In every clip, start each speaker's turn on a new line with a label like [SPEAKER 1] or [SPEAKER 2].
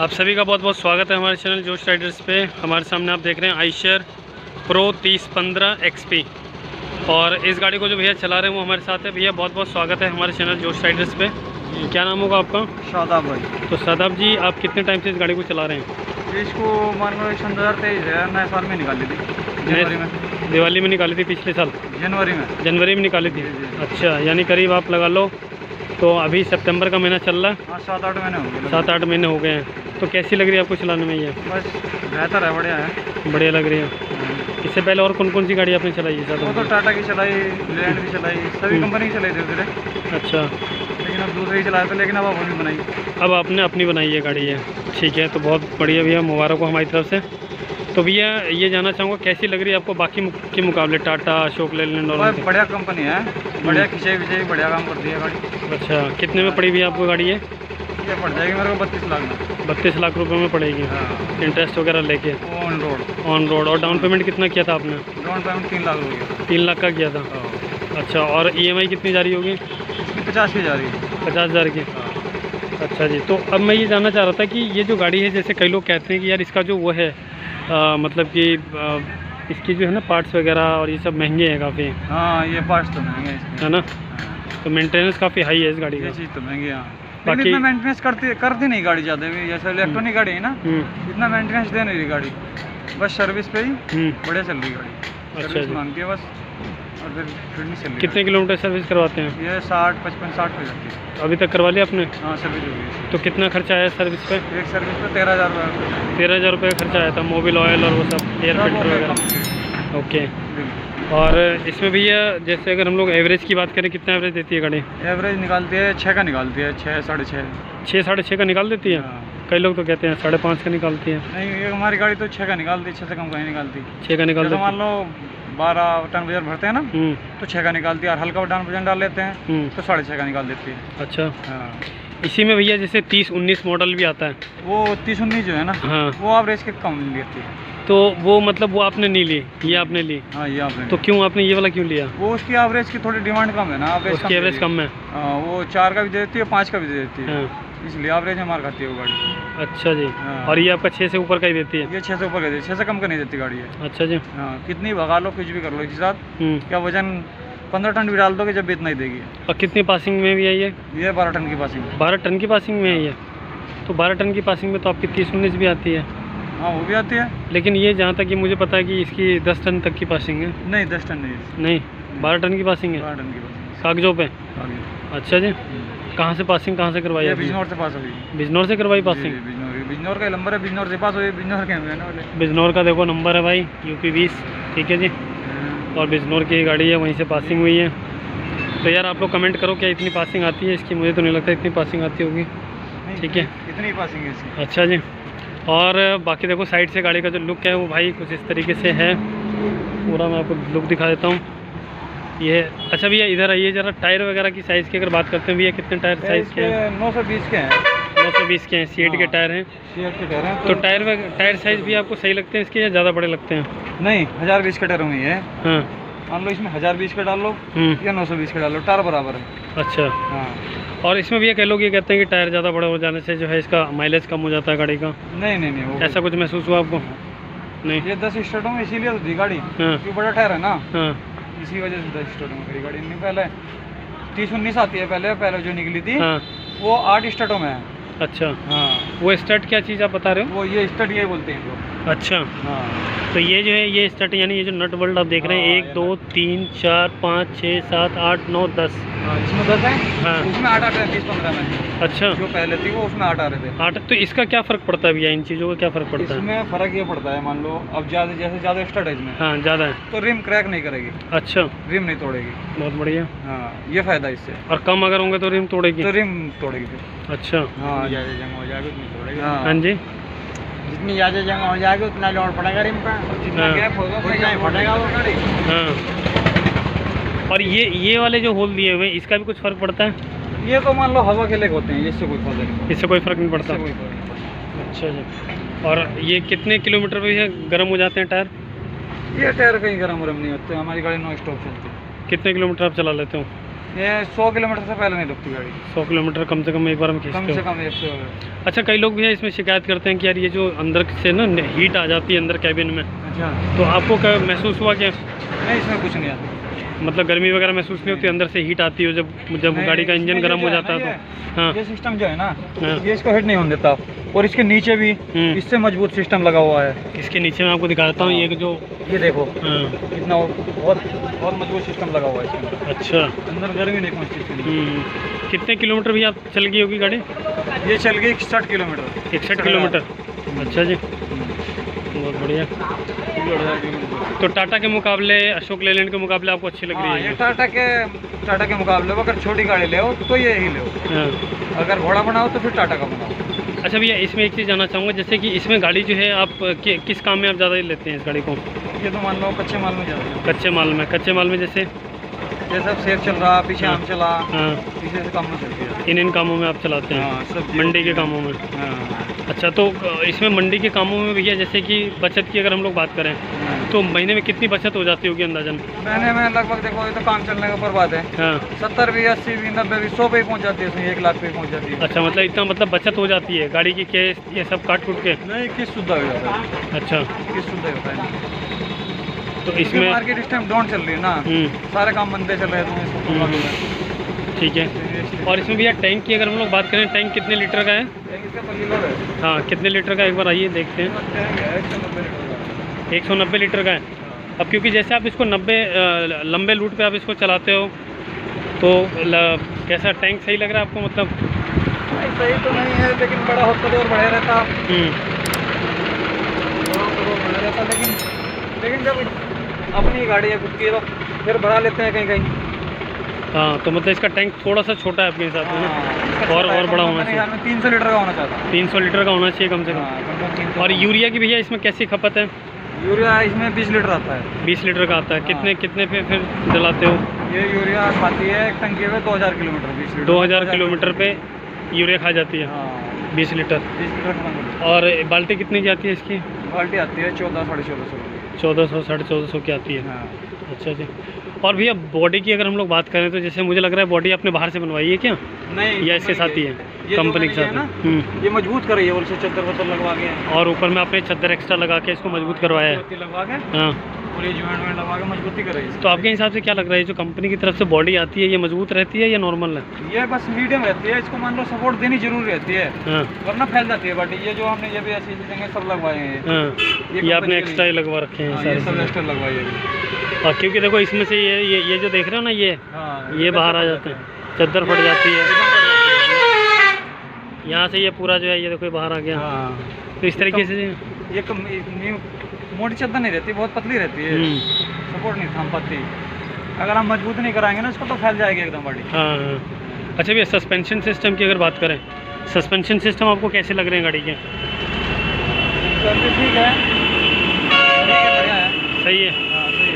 [SPEAKER 1] आप सभी का बहुत बहुत स्वागत है हमारे चैनल जोश राइडर्स पे। हमारे सामने आप देख रहे हैं आइशर प्रो 3015 XP और इस गाड़ी को जो भैया चला रहे हैं वो हमारे साथ है। भैया बहुत बहुत स्वागत है हमारे चैनल जोश राइडर्स पे। क्या नाम होगा आपका?
[SPEAKER 2] शादाब भाई।
[SPEAKER 1] तो शादाब जी, आप कितने टाइम से इस गाड़ी को चला रहे हैं?
[SPEAKER 2] इसको मान लो 2023 है, नए साल में निकाली थी, जनवरी में।
[SPEAKER 1] दिवाली में निकाली थी पिछले साल? जनवरी में निकाली थी। अच्छा, यानी करीब आप लगा लो तो अभी सितंबर का महीना चल रहा है।
[SPEAKER 2] हाँ, 7-8 महीने हो गए।
[SPEAKER 1] 7-8 महीने हो गए हैं। तो कैसी लग रही है आपको चलाने में? ये
[SPEAKER 2] बस बेहतर है, बढ़िया है,
[SPEAKER 1] बढ़िया लग रही है। इससे पहले और कौन कौन सी गाड़ी आपने चलाई है?
[SPEAKER 2] वो तो टाटा की चलाई, लैंड भी चलाई, सभी कंपनी की चलाई धीरे धीरे।
[SPEAKER 1] अच्छा,
[SPEAKER 2] लेकिन अब दूसरी चलाए थे, लेकिन अब अपनी बनाई।
[SPEAKER 1] अब आपने अपनी बनाई है गाड़ी है, ठीक है। तो बहुत बढ़िया भैया, मुबारक हो हमारी तरफ से। तो भैया ये जानना चाहूँगा कैसी लग रही है आपको बाकी के मुकाबले, टाटा, अशोक लेलैंड? और
[SPEAKER 2] बढ़िया कंपनी है, बढ़िया खिंचाई विचाई बढ़िया काम करती है गाड़ी।
[SPEAKER 1] अच्छा, कितने में पड़ी भैया आपको गाड़ी है?
[SPEAKER 2] ये पड़ जाएगी मेरे को 32 लाख में।
[SPEAKER 1] 32 लाख रुपए में पड़ेगी?
[SPEAKER 2] हाँ।
[SPEAKER 1] इंटरेस्ट वगैरह लेके? On road. और डाउन पेमेंट कितना किया था आपने?
[SPEAKER 2] डाउन पेमेंट 3 लाख हो गया।
[SPEAKER 1] 3 लाख का किया था? अच्छा, और EMI कितनी जा रही होगी?
[SPEAKER 2] इसकी 50 की जा रही है।
[SPEAKER 1] 50,000 की? अच्छा जी। तो अब मैं ये जानना चाह रहा था कि ये जो गाड़ी है, जैसे कई लोग कहते हैं कि यार इसका जो वो है मतलब कि इसकी जो है ना पार्ट्स वगैरह और ये सब महंगे हैं काफ़ी।
[SPEAKER 2] हाँ, ये पार्ट्स तो महंगे
[SPEAKER 1] है ना, तो मेंटेनेंस काफ़ी हाई है इस गाड़ी का।
[SPEAKER 2] ये चीज़ तो महंगी है।
[SPEAKER 1] बाकी
[SPEAKER 2] इतना मेंटेनेंस करती नहीं गाड़ी ज़्यादा भी, जैसे इलेक्ट्रॉनिक गाड़ी है ना, इतना मेंटेनेंस दे नहीं रही गाड़ी, बस सर्विस पे ही बढ़िया चल रही गाड़ी।
[SPEAKER 1] अच्छा जी,
[SPEAKER 2] मांगती है बस, और फिर नहीं चल रही।
[SPEAKER 1] कितने किलोमीटर सर्विस करवाते हैं?
[SPEAKER 2] ये 60-55-60 हो जाती है।
[SPEAKER 1] अभी तक करवा लिया आपने?
[SPEAKER 2] हाँ, सर्विस हो गई।
[SPEAKER 1] तो कितना खर्चा आया सर्विस पे?
[SPEAKER 2] एक सर्विस पे 13,000 रुपये।
[SPEAKER 1] 13,000 रुपये का खर्चा आया था, मोबिल ऑयल और वो सब, एयर फिल्टर वगैरह। ओके। और इसमें भैया जैसे अगर हम लोग एवरेज की बात करें, कितना एवरेज देती है गाड़ी?
[SPEAKER 2] एवरेज निकालती है 6 का, निकालती है 6, 6.5।
[SPEAKER 1] 6-6.5 का निकाल देती है? कई लोग तो कहते हैं 5.5 का निकालती है।
[SPEAKER 2] नहीं, ये हमारी गाड़ी तो 6 का निकालती है, 6 से कम का नहीं निकालती।
[SPEAKER 1] 6 का निकाल देती है?
[SPEAKER 2] मान लो 12 टन वजन भरते हैं ना, तो 6 का निकालती है, और हल्का डाउन वजन डाल लेते हैं तो 6.5 का निकाल देती है।
[SPEAKER 1] अच्छा।
[SPEAKER 2] हाँ।
[SPEAKER 1] इसी में भैया जैसे 30-19 मॉडल भी आता है,
[SPEAKER 2] वो 30-19 जो है ना,
[SPEAKER 1] हाँ, वो
[SPEAKER 2] एवरेज के कम लेती है।
[SPEAKER 1] तो वो मतलब वो आपने नहीं ली, ये आपने ली?
[SPEAKER 2] हाँ, ये आपने।
[SPEAKER 1] तो क्यों आपने ये वाला क्यों लिया?
[SPEAKER 2] वो उसकी एवरेज की थोड़ी डिमांड कम है ना,
[SPEAKER 1] उसकी एवरेज कम है।
[SPEAKER 2] वो 4 का भी दे देती है, 5 का भी दे देती है,
[SPEAKER 1] हाँ।
[SPEAKER 2] इसलिए एवरेज में मार खाती है वो गाड़ी।
[SPEAKER 1] अच्छा जी।
[SPEAKER 2] हाँ।
[SPEAKER 1] और ये आपका 6 से ऊपर का ही देती है?
[SPEAKER 2] ये 6 से ऊपर का देती है, 6 से कम का नहीं देती गाड़ी है।
[SPEAKER 1] अच्छा जी।
[SPEAKER 2] हाँ, कितनी भगा लो, कुछ भी कर लो इसके साथ, क्या वजन 15 टन भी डाल दोगे जब भी इतना ही देगी।
[SPEAKER 1] और कितनी पासिंग में भी है ये?
[SPEAKER 2] 12 टन की पासिंग।
[SPEAKER 1] 12 टन की पासिंग में है ये? तो 12 टन की पासिंग में तो आपकी 30-19 भी आती है?
[SPEAKER 2] हाँ, वो भी आती है,
[SPEAKER 1] लेकिन ये जहाँ तक कि मुझे पता है कि इसकी 10 टन तक की पासिंग है।
[SPEAKER 2] नहीं 10 टन नहीं,
[SPEAKER 1] 12 टन की पासिंग है
[SPEAKER 2] 12 टन की पासिंग
[SPEAKER 1] कागजों पे? अच्छा जी। कहाँ से पासिंग कहाँ से करवाई?
[SPEAKER 2] बिजनौर से पास हुई।
[SPEAKER 1] बिजनौर से करवाई पासिंग?
[SPEAKER 2] बिजनौर का नंबर है, बिजनौर से पास हुई। बिजनौर के वाले,
[SPEAKER 1] बिजनौर का देखो नंबर है भाई, UP 20, ठीक है जी। और बिजनौर की गाड़ी है, वहीं से पासिंग हुई है। तो यार आप लोग कमेंट करो क्या इतनी पासिंग आती है इसकी? मुझे तो नहीं लगता इतनी पासिंग आती होगी। ठीक है,
[SPEAKER 2] इतनी पासिंग है इसकी।
[SPEAKER 1] अच्छा जी। और बाकी देखो साइड से गाड़ी का जो लुक है वो भाई कुछ इस तरीके से है, पूरा मैं आपको लुक दिखा देता हूँ ये। अच्छा भैया इधर आइए जरा, टायर वगैरह की साइज़ की अगर बात करते हैं भैया, कितने टायर साइज़ के हैं?
[SPEAKER 2] 920 के हैं।
[SPEAKER 1] 920 के हैं, सीएट के टायर हैं।
[SPEAKER 2] सीएट के टायर हैं।
[SPEAKER 1] तो टायर साइज़ भी आपको सही लगते हैं इसके या ज़्यादा बड़े लगते हैं?
[SPEAKER 2] नहीं, 1020 के टायर होंगे ये।
[SPEAKER 1] हाँ,
[SPEAKER 2] मान लो इसमें 1020 का डाल लो या 920 का डाल लो, टायर बराबर है।
[SPEAKER 1] अच्छा।
[SPEAKER 2] हाँ।
[SPEAKER 1] और इसमें भैया कई लोग ये कहते हैं कि टायर ज़्यादा बड़ा हो जाने से जो है इसका माइलेज कम हो जाता है गाड़ी का।
[SPEAKER 2] नहीं,
[SPEAKER 1] ऐसा कुछ महसूस हुआ आपको? नहीं,
[SPEAKER 2] ये 10 स्टार्टों में इसीलिए तो दी गाड़ी,
[SPEAKER 1] हाँ,
[SPEAKER 2] क्योंकि बड़ा टायर है ना,
[SPEAKER 1] हाँ,
[SPEAKER 2] इसी वजह से 10 स्टार्टों में करी गाड़ी। नहीं, पहले 30-19 आती है, पहले जो निकली थी,
[SPEAKER 1] हाँ,
[SPEAKER 2] वो 8 स्टार्टों में है।
[SPEAKER 1] अच्छा।
[SPEAKER 2] हाँ,
[SPEAKER 1] वो स्टार्ट क्या चीज़ आप बता रहे हो?
[SPEAKER 2] वो ये स्टार्ट ये बोलते हैं इनको।
[SPEAKER 1] अच्छा।
[SPEAKER 2] हाँ।
[SPEAKER 1] तो ये जो है ये स्टार्ट यानी ये जो नट बोल्ट आप देख रहे हैं, 1 2 3 4 5 6 7 8 9 10।
[SPEAKER 2] इसमें 10 है।
[SPEAKER 1] हाँ,
[SPEAKER 2] उसमें 8 आ रहे थे 30-15 में।
[SPEAKER 1] अच्छा।
[SPEAKER 2] जो पहले थी वो उसमें 8 आ रहे थे।
[SPEAKER 1] 8। तो इसका क्या फ़र्क पड़ता है भैया, इन चीज़ों का क्या फ़र्क पड़ता है?
[SPEAKER 2] इसमें फ़र्क ये पड़ता है, मान लो अब ज़्यादा स्टार्ट है इसमें,
[SPEAKER 1] हाँ, ज़्यादा है
[SPEAKER 2] तो रिम क्रैक नहीं करेगी।
[SPEAKER 1] अच्छा,
[SPEAKER 2] रिम नहीं तोड़ेगी।
[SPEAKER 1] बहुत बढ़िया।
[SPEAKER 2] हाँ, ये फ़ायदा इससे।
[SPEAKER 1] और कम अगर होंगे तो रिम तोड़ेगी?
[SPEAKER 2] तो रिम तोड़ेगी फिर।
[SPEAKER 1] अच्छा।
[SPEAKER 2] हाँ, ज़्यादा जंग हो जाएगी उतनी तोड़ेगी।
[SPEAKER 1] हाँ जी।
[SPEAKER 2] जितनी ज़्यादा जंग हो जाएगी उतना लोड पड़ेगा रिम का, जितना गैप होगा उतना ही फटेगा वो गाड़ी।
[SPEAKER 1] हाँ। और ये वाले जो होल दिए हुए हैं इसका भी कुछ फ़र्क पड़ता है?
[SPEAKER 2] ये तो मान लो हवा के लिए होते हैं, इससे कोई फायदा नहीं।
[SPEAKER 1] इससे कोई फ़र्क नहीं पड़ता?
[SPEAKER 2] कोई फर्क नहीं पड़ता।
[SPEAKER 1] अच्छा जी। और ये कितने किलोमीटर पे भैया गर्म हो जाते हैं टायर?
[SPEAKER 2] ये टायर कहीं गर्म नहीं होते, हमारी गाड़ी नॉन स्टॉप चलती है।
[SPEAKER 1] कितने किलोमीटर आप चला लेते हो?
[SPEAKER 2] ये 100 किलोमीटर से पहले नहीं रुकती गाड़ी।
[SPEAKER 1] 100 किलोमीटर कम से कम एक बार में
[SPEAKER 2] कम
[SPEAKER 1] खींचते
[SPEAKER 2] से
[SPEAKER 1] हो?
[SPEAKER 2] कम 100।
[SPEAKER 1] अच्छा, कई लोग भी है इसमें शिकायत करते हैं कि यार ये जो अंदर से ना हीट आ जाती है अंदर कैबिन में,
[SPEAKER 2] अच्छा,
[SPEAKER 1] तो आपको क्या महसूस हुआ क्या?
[SPEAKER 2] नहीं इसमें कुछ नहीं आता।
[SPEAKER 1] मतलब गर्मी वगैरह महसूस नहीं होती, अंदर से हीट आती है जब
[SPEAKER 2] नहीं,
[SPEAKER 1] गाड़ी का इंजन
[SPEAKER 2] इसमें
[SPEAKER 1] गर्म
[SPEAKER 2] जो
[SPEAKER 1] हो
[SPEAKER 2] है
[SPEAKER 1] जाता
[SPEAKER 2] ना
[SPEAKER 1] है तो? हाँ
[SPEAKER 2] ये सिस्टम जो है ना,
[SPEAKER 1] हाँ।
[SPEAKER 2] ये इसको हिट नहीं होने देता। और इसके नीचे भी इससे मजबूत सिस्टम लगा हुआ है।
[SPEAKER 1] इसके नीचे मैं आपको दिखाता हूँ, ये जो
[SPEAKER 2] ये देखो
[SPEAKER 1] हाँ।
[SPEAKER 2] कितना बहुत बहुत मजबूत सिस्टम लगा हुआ है इसमें।
[SPEAKER 1] अच्छा,
[SPEAKER 2] अंदर गर्मी नहीं पहुँचती इसके।
[SPEAKER 1] कितने किलोमीटर भी आप चल गई होगी गाड़ी?
[SPEAKER 2] ये चल गई 61 किलोमीटर।
[SPEAKER 1] 61 किलोमीटर। अच्छा जी, बहुत बढ़िया। तो टाटा के मुकाबले, अशोक लेलैंड के मुकाबले आपको अच्छी लग रही है?
[SPEAKER 2] ये टाटा के मुकाबले अगर छोटी गाड़ी ले तो ये ही ले।
[SPEAKER 1] हाँ।
[SPEAKER 2] अगर घोड़ा बनाओ तो फिर टाटा का बनाओ।
[SPEAKER 1] अच्छा भैया, इसमें एक चीज़ जानना चाहूँगा, जैसे कि इसमें गाड़ी जो है आप किस काम में आप ज़्यादा लेते हैं इस गाड़ी को?
[SPEAKER 2] ये तो मान लो कच्चे माल में जाता है।
[SPEAKER 1] कच्चे माल में जैसे
[SPEAKER 2] ये सब सेब चल रहा, पीछे आम चला,
[SPEAKER 1] हाँ,
[SPEAKER 2] पीछे से काम में चलती है।
[SPEAKER 1] इन कामों में आप चलाते हैं?
[SPEAKER 2] हाँ, सब्जी
[SPEAKER 1] मंडी के कामों में।
[SPEAKER 2] हाँ।
[SPEAKER 1] अच्छा, तो इसमें मंडी के कामों में भैया जैसे कि बचत की अगर हम लोग बात करें तो महीने में कितनी बचत हो जाती होगी अंदाजन?
[SPEAKER 2] महीने में लगभग देखो, ये तो काम चलने के ऊपर बात है।
[SPEAKER 1] हाँ।
[SPEAKER 2] 70 भी, 80 भी, 90 भी, 100 पे ही पहुँच जाती है, इसमें 1 लाख पे ही पहुँच जाती है।
[SPEAKER 1] अच्छा, मतलब इतना मतलब बचत हो जाती है गाड़ी की केस ये सब काट कूट के?
[SPEAKER 2] नहीं, किस सुविधा हो जाता है।
[SPEAKER 1] अच्छा,
[SPEAKER 2] किस सुविधा होता है।
[SPEAKER 1] तो इसमें
[SPEAKER 2] मार्केट इस टाइम डाउन चल रही है ना, सारे काम बंदे चल रहे हैं।
[SPEAKER 1] ठीक है। और इसमें भैया टैंक की अगर हम लोग बात करें, टैंक कितने लीटर का है? हाँ, कितने लीटर का एक बार आइए देखते हैं। 190 लीटर का है। अब क्योंकि जैसे आप इसको 90 लंबे रूट पे आप इसको चलाते हो तो कैसा टैंक सही लग रहा है आपको? मतलब
[SPEAKER 2] सही तो नहीं है, लेकिन बड़ा होता तो और बढ़िया रहता। लेकिन जब अपनी गाड़ी है खुद की तो फिर बढ़ा लेते हैं कहीं कहीं।
[SPEAKER 1] हाँ, तो मतलब इसका टैंक थोड़ा सा छोटा है आपके हिसाब से ना? और बड़ा होना चाहिए।
[SPEAKER 2] 300 लीटर का होना चाहता है।
[SPEAKER 1] 300 लीटर का होना चाहिए कम से कम। और यूरिया की भैया इसमें कैसी खपत है?
[SPEAKER 2] यूरिया इसमें 20 लीटर आता है।
[SPEAKER 1] 20 लीटर का आता है। कितने पे फिर चलाते हो?
[SPEAKER 2] ये यूरिया खाती है एक टंकी में 2000 किलोमीटर। 20 लीटर
[SPEAKER 1] 2000 किलोमीटर पे यूरिया खा जाती है? 20 लीटर।
[SPEAKER 2] 20 लीटर।
[SPEAKER 1] और बाल्टी कितनी की आती है इसकी?
[SPEAKER 2] बाल्टी आती है 1400-1450।
[SPEAKER 1] 1400-1450 की आती है।
[SPEAKER 2] हाँ।
[SPEAKER 1] अच्छा जी। और भैया बॉडी की अगर हम लोग बात करें तो जैसे मुझे लग रहा है बॉडी आपने बाहर से बनवाई है क्या?
[SPEAKER 2] नहीं,
[SPEAKER 1] या इसके साथ ही है? कंपनी के साथ है।
[SPEAKER 2] ये मजबूत कर रही है, बोल से चद्दर लगवा के,
[SPEAKER 1] और ऊपर में आपने चद्दर एक्स्ट्रा लगा के इसको मजबूत करवाया है?
[SPEAKER 2] लगवा के,
[SPEAKER 1] हाँ।
[SPEAKER 2] और ये जॉइंट में लगा के मजबूती कर रही है।
[SPEAKER 1] तो आपके हिसाब से क्या लग रहा है जो कंपनी की तरफ से बॉडी आती है ये मजबूत रहती है या नॉर्मल है?
[SPEAKER 2] ये बस मीडियम रहती है, इसको मान लो सपोर्ट देनी जरूरी रहती है।
[SPEAKER 1] हाँ।
[SPEAKER 2] वरना फैल जाती है बॉडी। ये जो हमने ये भी ऐसी चीजें सब लगवाए हैं।
[SPEAKER 1] हाँ, ये आपने एक्स्ट्रा ही लगवा रखे हैं
[SPEAKER 2] ये सब एक्स्ट्रा लगवाए हैं।
[SPEAKER 1] और क्योंकि देखो इसमें से ये जो देख रहे हो ना, ये बाहर आ जाते हैं, चद्दर फट जाती है यहाँ से। ये पूरा जो है ये देखो बाहर आ गया। तो इस तरीके से
[SPEAKER 2] ये मोटी चद्दर नहीं रहती, बहुत पतली रहती है, सपोर्ट नहीं थाम पाती। अगर हम मजबूत नहीं कराएंगे ना इसको तो फैल जाएगी एकदम बॉडी।
[SPEAKER 1] हाँ। अच्छा भैया, सस्पेंशन सिस्टम की अगर बात करें, सस्पेंशन सिस्टम आपको कैसे लग रहे हैं गाड़ी के?
[SPEAKER 2] ठीक है, बढ़िया है,
[SPEAKER 1] सही है।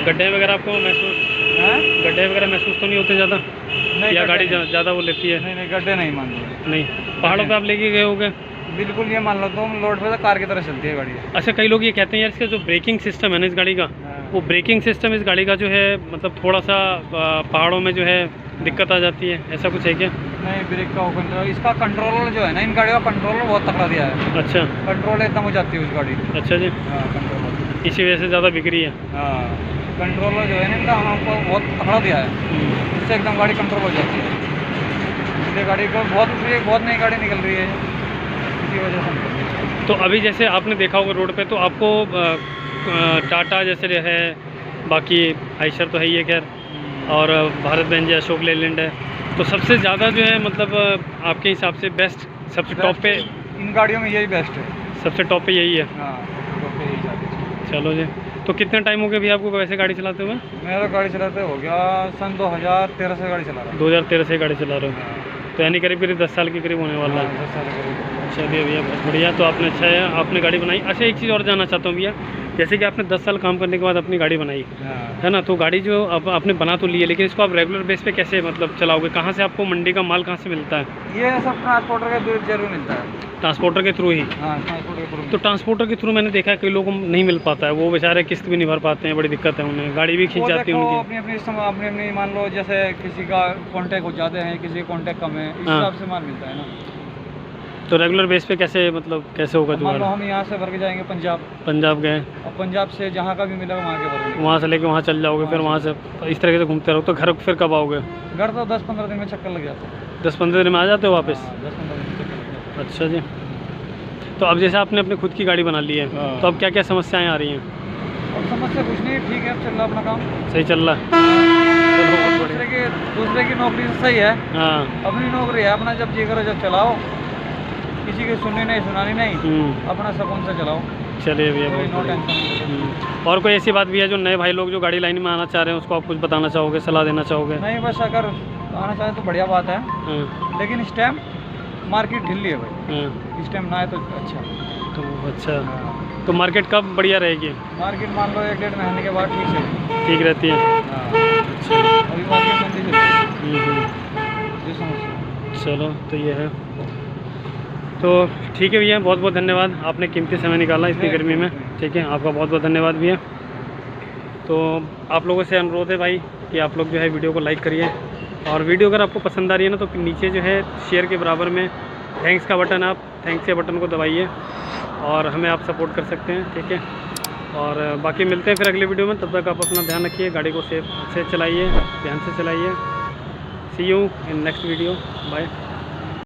[SPEAKER 1] गड्ढे वगैरह आपको गड्ढे वगैरह महसूस तो नहीं होते ज़्यादा? या गाड़ी ज़्यादा वो लेती है?
[SPEAKER 2] नहीं, गड्ढे नहीं मान लो।
[SPEAKER 1] नहीं, पहाड़ों पे आप लेके गए होगे?
[SPEAKER 2] बिल्कुल, ये मान लो तुम लोड पे तो कार की तरह चलती है गाड़ी।
[SPEAKER 1] अच्छा, कई लोग ये कहते हैं यार इसका जो ब्रेकिंग सिस्टम है ना इस गाड़ी का, वो ब्रेकिंग सिस्टम इस गाड़ी का जो है मतलब थोड़ा सा पहाड़ों में जो है दिक्कत आ जाती है, ऐसा कुछ है क्या?
[SPEAKER 2] नहीं, ब्रेक का कंट्रोल, इसका कंट्रोलर जो है ना, इन गाड़ियों का कंट्रोलर बहुत तगड़ा दिया है।
[SPEAKER 1] अच्छा,
[SPEAKER 2] कंट्रोल एकदम हो जाती है उस गाड़ी।
[SPEAKER 1] अच्छा जी।
[SPEAKER 2] हाँ, कंट्रोलर
[SPEAKER 1] इसी वजह से ज़्यादा बिक्री है।
[SPEAKER 2] हाँ, कंट्रोलर जो है ना इनका हमको बहुत तगड़ा दिया है, इससे एकदम गाड़ी कंट्रोल हो जाती है। इसलिए गाड़ी को बहुत नई गाड़ी निकल रही है इसी वजह से।
[SPEAKER 1] तो अभी जैसे आपने देखा होगा रोड पे तो आपको टाटा जैसे है, बाकी आइशर तो है ही है खैर, और भारत बेंज है, अशोक लेलैंड है, तो सबसे ज़्यादा जो है मतलब आपके हिसाब से बेस्ट सबसे टॉप पे
[SPEAKER 2] इन गाड़ियों में यही बेस्ट है,
[SPEAKER 1] सबसे टॉप पे यही है?
[SPEAKER 2] हाँ, टॉप पे यही।
[SPEAKER 1] चलो जी। तो कितना टाइम हो गया भैया आपको वैसे गाड़ी चलाते हुए?
[SPEAKER 2] मेरा गाड़ी चलाते हो गया सन 2013 से गाड़ी चला रहा हूँ।
[SPEAKER 1] 2013 से गाड़ी चला रहे हो? तो यानी करीब 10 साल के करीब होने वाला है।
[SPEAKER 2] 10 साल के करीब।
[SPEAKER 1] चलिए भैया, बहुत बढ़िया। तो आपने अच्छा है आपने गाड़ी बनाई। अच्छा, एक चीज़ और जानना चाहता हूँ भैया, जैसे कि आपने 10 साल काम करने के बाद अपनी गाड़ी बनाई
[SPEAKER 2] हाँ।
[SPEAKER 1] है ना, तो गाड़ी जो अब आपने बना तो ली है, लेकिन इसको आप रेगुलर बेस पे कैसे मतलब चलाओगे? कहाँ से आपको मंडी का माल कहाँ से मिलता है?
[SPEAKER 2] ये सब ट्रांसपोर्टर के जरूर मिलता है।
[SPEAKER 1] ट्रांसपोर्टर के थ्रू ही?
[SPEAKER 2] हाँ, ट्रांसपोर्टर के थ्रू।
[SPEAKER 1] तो ट्रांसपोर्टर के थ्रू मैंने देखा है कई लोगों को नहीं मिल पाता है, वो बेचारे किस्त भी नहीं भर पाते हैं, बड़ी दिक्कत है उन्हें, गाड़ी भी खींच जाती है उनकी।
[SPEAKER 2] अपनी अपनी मान लो, जैसे किसी का कॉन्टैक्ट हो जाते हैं, किसी का कॉन्टैक्ट कम है, इस हिसाब से माल मिलता है ना।
[SPEAKER 1] तो रेगुलर बेस पे कैसे मतलब कैसे होगा?
[SPEAKER 2] मान लो हम यहाँ से भर के जाएंगे
[SPEAKER 1] पंजाब गए
[SPEAKER 2] और पंजाब से जहाँ का भी मिलेगा वहाँ के भरेंगे,
[SPEAKER 1] वहाँ से लेके वहाँ चल जाओगे, फिर वहाँ से इस तरीके से घूमते रहो। तो घर फिर कब आओगे?
[SPEAKER 2] घर तो 10-15 दिन में चक्कर लग जाता है।
[SPEAKER 1] 10-15 दिन में आ जाते हो वापस?
[SPEAKER 2] 10-15 दिन में चक्कर लग जाता है।
[SPEAKER 1] अच्छा जी। तो अब जैसे आपने अपनी खुद की गाड़ी बना ली है, तो अब क्या क्या समस्याएं आ रही हैं?
[SPEAKER 2] और समस्या कुछ नहीं, ठीक है, अब चल रहा अपना काम,
[SPEAKER 1] सही चल रहा है?
[SPEAKER 2] दूसरे की नौकरी से सही है।
[SPEAKER 1] हाँ,
[SPEAKER 2] अपनी नौकरी है, अपना जब जी करो जब चलाओ, किसी की सुननी नहीं सुनानी नहीं, अपना सुकून से चलाओ।
[SPEAKER 1] चलिए भैया,
[SPEAKER 2] कोई
[SPEAKER 1] बहुत
[SPEAKER 2] नो
[SPEAKER 1] बढ़िया।
[SPEAKER 2] टेंशन।
[SPEAKER 1] और कोई ऐसी बात भी है जो नए भाई लोग जो गाड़ी लाइन में आना चाह रहे हैं उसको आप कुछ बताना चाहोगे, सलाह देना चाहोगे?
[SPEAKER 2] नहीं, बस अगर आना चाहे तो बढ़िया बात है,
[SPEAKER 1] हाँ,
[SPEAKER 2] लेकिन इस टाइम मार्केट ढिल्ली है भाई,
[SPEAKER 1] हाँ।
[SPEAKER 2] इस टाइम ना है तो अच्छा।
[SPEAKER 1] तो अच्छा, तो मार्केट कब बढ़िया रहेगी?
[SPEAKER 2] मार्केट मान लो 1-1.5 महीने के बाद ठीक से
[SPEAKER 1] ठीक रहती है?
[SPEAKER 2] अच्छा। अभी मार्केट मंदी चल रही है, ये समस्या।
[SPEAKER 1] चलो, तो ये है। तो ठीक है भैया, बहुत बहुत धन्यवाद, आपने कीमती समय निकाला इतनी गर्मी में। ठीक है, आपका बहुत बहुत धन्यवाद भैया। तो आप लोगों से अनुरोध है भाई कि आप लोग जो है वीडियो को लाइक करिए, और वीडियो अगर आपको पसंद आ रही है ना, तो नीचे जो है शेयर के बराबर में थैंक्स का बटन, आप थैंक्स के बटन को दबाइए और हमें आप सपोर्ट कर सकते हैं। ठीक है, और बाकी मिलते हैं फिर अगले वीडियो में। तब तक आप अपना ध्यान रखिए, गाड़ी को सेफ से चलाइए, ध्यान से चलाइए। See you in next video, bye.